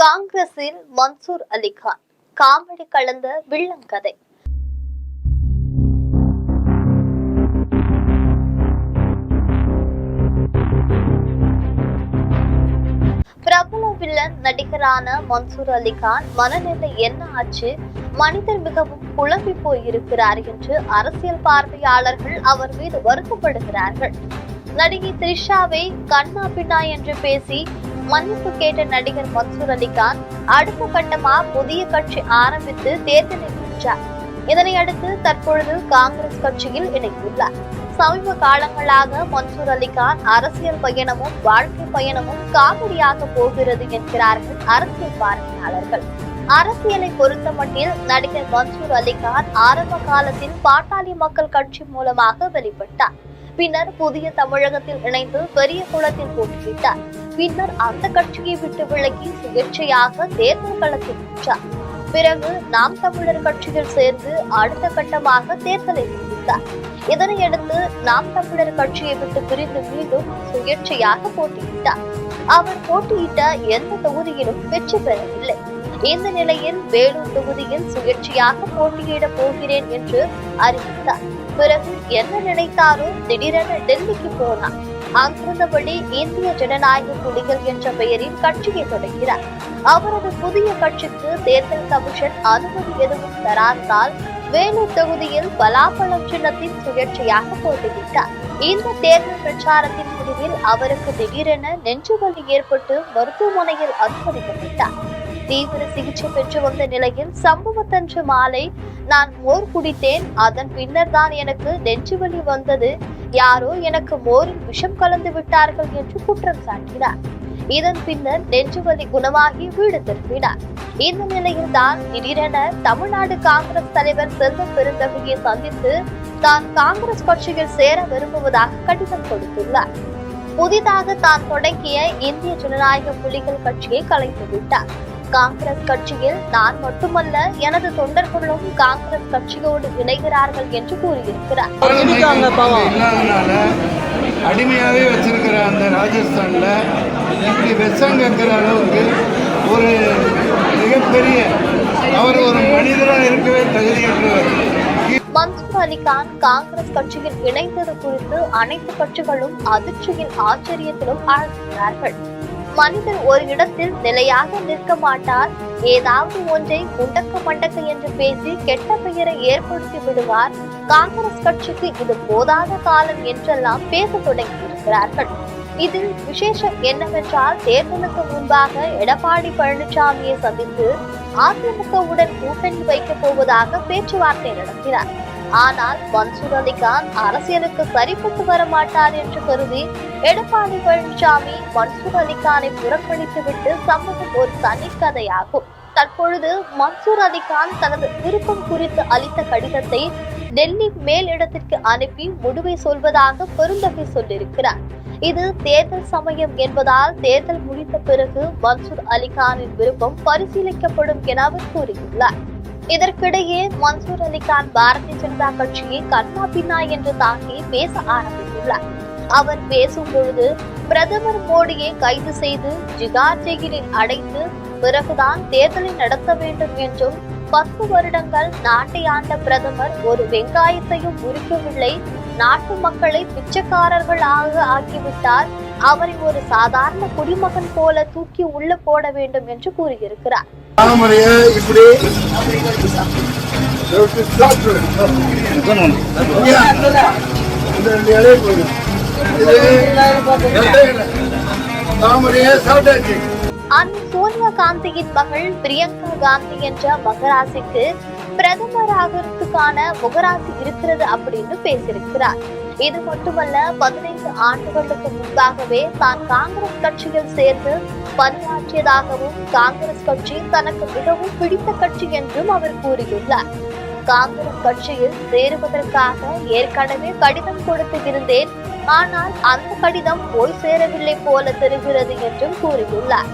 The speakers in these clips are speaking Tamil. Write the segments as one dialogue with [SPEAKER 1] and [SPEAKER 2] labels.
[SPEAKER 1] காங்கிரஸில் மன்சூர் அலிகான் காமெடி கலந்த வில்லங்கதை. பிரபல வில்லன் நடிகரான மன்சூர் அலிகான் மனநிலை என்ன ஆச்சு, மனிதர் மிகவும் குழம்பி போயிருக்கிறார் என்று அரசியல் பார்வையாளர்கள் அவர் மீது வருத்தப்படுகிறார்கள். நடிகை த்ரிஷாவை கண்ணா பின்னா என்று பேசி மன்னிப்பு கேட்ட நடிகர் மன்சூர் அலிகான் அடுத்த கட்டமா புதிய கட்சி ஆரம்பித்து தேர்தலில் வென்றார். இதனையடுத்து தற்பொழுது காங்கிரஸ் கட்சியில் இணைந்துள்ளார். சமீப காலங்களாக மன்சூர் அலிகான் அரசியல் பயணமும் வாழ்க்கை பயணமும் காமெடியாக போகிறது என்கிறார்கள் அரசியல் பார்வையாளர்கள். அரசியலை பொறுத்தமட்டில் நடிகர் மன்சூர் அலிகான் ஆரம்ப காலத்தில் பாட்டாளி மக்கள் கட்சி மூலமாக வெளிப்பட்டார். பின்னர் புதிய தமிழகத்தில் இணைந்து பெரிய குளத்தில் போட்டியிட்டார். பின்னர் அந்த கட்சியை விட்டு விலகி சுயேட்சையாக தேர்தல் களத்தில் நின்றார். பிறகு நாம் தமிழர் கட்சியில் சேர்ந்து அடுத்த கட்டமாக தேர்தலை சந்தித்தார். இதனையடுத்து நாம் தமிழர் கட்சியை விட்டு பிரிந்து மீண்டும் சுயேட்சையாக போட்டியிட்டார். அவர் போட்டியிட்ட எந்த தொகுதியிலும் வெற்றி பெறவில்லை. இந்த நிலையில் வேலூர் தொகுதியில் சுயேட்சையாக போட்டியிட போகிறேன் என்று அறிவித்தார். பிறகு என்ன நினைத்தாரோ திடீரென டெல்லிக்கு போனார். அங்கிருந்தபடி இந்திய ஜனநாயக புலிகள் என்ற பெயரில் கட்சியை தொடங்கினார். அவரது புதிய கட்சிக்கு தேர்தல் கமிஷன் அனுமதி எதுவும் தராததால் வேலூர் தொகுதியில் பலாப்பழம் சின்னத்தில் சுயேட்சையாக போட்டியிட்டார். இந்த தேர்தல் பிரச்சாரத்தின் முடிவில் அவருக்கு திடீரென நெஞ்சுவலி ஏற்பட்டு மருத்துவமனையில் அனுமதிக்கப்பட்டார். தீவிர சிகிச்சை பெற்று வந்த நிலையில் சம்பவத்தன்று மாலை நான் மோர் குடித்தேன், அதன் பின்னர் தான் எனக்கு நெஞ்சுவலி வந்தது, யாரோ எனக்கு மோரில் விஷம் கலந்து விட்டார்கள் என்று குற்றம் சாட்டினார். இதன் பின்னர் நெஞ்சுவலி குணமாகி வீடு திரும்பினார். இந்த நிலையில் தான் திடீரென தமிழ்நாடு காங்கிரஸ் தலைவர் செல்வ பெருந்தகையை சந்தித்து தான் காங்கிரஸ் கட்சியில் சேர விரும்புவதாக கடிதம் கொடுத்துள்ளார். புதிதாக தான் தொடங்கிய இந்திய ஜனநாயக புலிகள் கட்சியை கலைத்து விட்டார். காங்கிரஸ் கட்சியில் நான் மட்டுமல்ல, எனது தொண்டர்களும் காங்கிரஸ் கட்சியோடு இணைகிறார்கள் என்று கூறியிருக்கிறார்.
[SPEAKER 2] அடிமையாவே வச்சிருக்கிற அந்த ராஜஸ்தான்ல இப்படி விஷம் கேட்கிற அளவுக்கு ஒரு மிகப்பெரிய அவர் ஒரு மனிதராக இருக்கவே தகுதியற்றவர்.
[SPEAKER 1] மன்சூர் அலிகான் காங்கிரஸ் கட்சியில் இணைந்தது குறித்து அனைத்து கட்சிகளும் அதிர்ச்சியில் ஆச்சரியத்திலும் ஆழ்கிறார்கள். மனிதர் ஒரு இடத்தில் நிலையாக நிற்க மாட்டார், ஏதாவது ஒன்றை முண்டக்க மண்டக்க என்று பேசி கெட்ட பெயரை ஏற்படுத்தி விடுவார். காங்கிரஸ் கட்சிக்கு இது போதாத காலம் என்றெல்லாம் பேச தொடங்கி இருக்கிறார்கள். இதில் விசேஷம் என்னவென்றால் தேர்தலுக்கு முன்பாக எடப்பாடி பழனிசாமியை சந்தித்து அதிமுகவுடன் கூட்டணி வைக்கப் போவதாக பேச்சுவார்த்தை நடத்தினார். ஆனால் மன்சூர் அலிகான் அரசியலுக்கு சரிப்பட்டு வர மாட்டார் என்று கருதி எடப்பாடி பழனிசாமி மன்சூர் அலிகானை புறக்கணித்துவிட்டு சம்பவம் ஒரு தனிக்கதையாகும். தற்பொழுது மன்சூர் அலிகான் தனது விருப்பம் குறித்து அளித்த கடிதத்தை டெல்லி மேலிடத்திற்கு அனுப்பி முடிவை சொல்வதாக பெருந்தகை சொல்லியிருக்கிறார். இது தேர்தல் சமயம் என்பதால் தேர்தல் முடிந்த பிறகு மன்சூர் அலிகானின் விருப்பம் பரிசீலிக்கப்படும் என அவர் கூறியுள்ளார். இதற்கிடையே மன்சூர் அலிகான் பாரதிய ஜனதா கட்சியை கண்ணா பின்னா என்று தாக்கி பேச ஆரம்பித்துள்ளார். அவர் பேசும் பொழுது பிரதமர் மோடியை கைது செய்து ஜிகார் ஜெயிலில் அடைத்து பிறகுதான் தேர்தலை நடத்த வேண்டும் என்றும் 10 வருடங்கள் நாட்டை ஆண்ட பிரதமர் ஒரு வெங்காயத்தையும் உரிக்கவில்லை, நாட்டு மக்களை பிச்சைக்காரர்களாக ஆக்கிவிட்டார், அவரை ஒரு சாதாரண குடிமகன் போல தூக்கி உள்ள போட வேண்டும் என்று கூறியிருக்கிறார். அன்னை சோனியா காந்தியின் மகள் பிரியங்கா காந்தி என்ற மகராசிக்கு பிரதமர் ஆகிறதுக்கான முகராசி இருக்கிறது அப்படின்னு பேசியிருக்கிறார். இது மட்டுமல்ல, 15 ஆண்டுகளுக்கு முன்பாகவே தான் காங்கிரஸ் கட்சியில் சேர்ந்து பணியாற்றியதாகவும் காங்கிரஸ் கட்சி தனக்கு மிகவும் பிடித்த கட்சி என்றும் அவர் கூறியுள்ளார். காங்கிரஸ் கட்சியில் சேருவதற்காக ஏற்கனவே கடிதம் கொடுத்து இருந்தேன், ஆனால் அந்த கடிதம் போய் சேரவில்லை போல தெரிகிறது என்றும் கூறியுள்ளார்.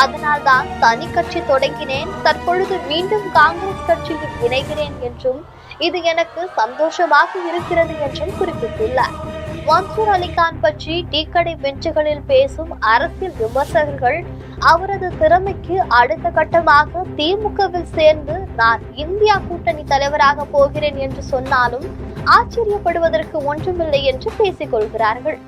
[SPEAKER 1] அதனால் தான் தனி கட்சி தொடங்கினேன், தற்பொழுது மீண்டும் காங்கிரஸ் கட்சியில் இணைகிறேன் என்றும் இது எனக்கு சந்தோஷமாக இருக்கிறது என்றும் குறிப்பிட்டுள்ளார். மன்சூர் அலிகான் பற்றி டீக்கடை பெஞ்சுகளில் பேசும் அரசியல் விமர்சகர்கள் அவரது திறமைக்கு அடுத்த கட்டமாக திமுகவில் சேர்ந்து நான் இந்தியா கூட்டணி தலைவராக போகிறேன் என்று சொன்னாலும் ஆச்சரியப்படுவதற்கு ஒன்றுமில்லை என்று பேசிக் கொள்கிறார்கள்.